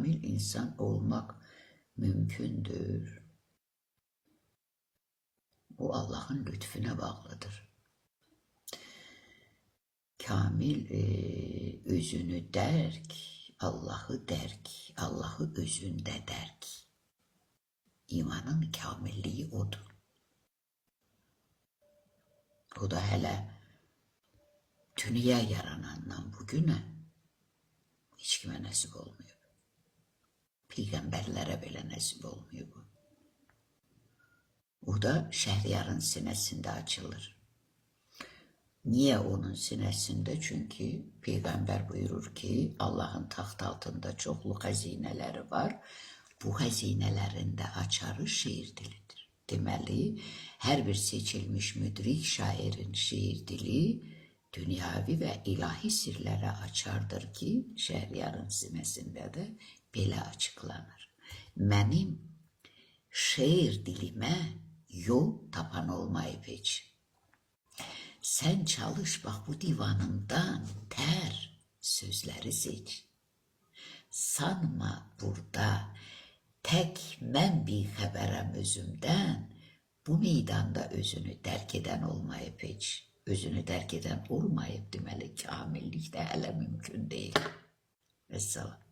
kamil insan olmak mümkündür. Bu Allah'ın lütfüne bağlıdır. Kamil özünü derk, Allah'ı derk, Allah'ı özünde derk. İmanın kamilliği odur. O da hele dünya yaranandan bugüne hiç kime nasip olmuyor. Peygamberlere bile nasip olmuyor bu. O da Şehriyar'ın sinesinde açılır. Niye onun sinesinde? Çünkü Peygamber buyurur ki Allah'ın taht altında çoklu hazineleri var. Bu hazinelerin de açarı şiir dilidir. Demeli her bir seçilmiş müdrik şairin şiir dili dünyavi ve ilahi sirlere açardır ki Şehriyar'ın sinesinde de belə açıklanır. Benim şiir dilime yol tapan olmayıp hiç. Sen çalış bak bu divanımdan ter sözleri seç. Sanma burada tek ben bir haberem özümden, bu meydanda özünü derk eden olmayıp hiç. Özünü derk eden olmayıp demeli kamillik de hele mümkün değil. Vesselam.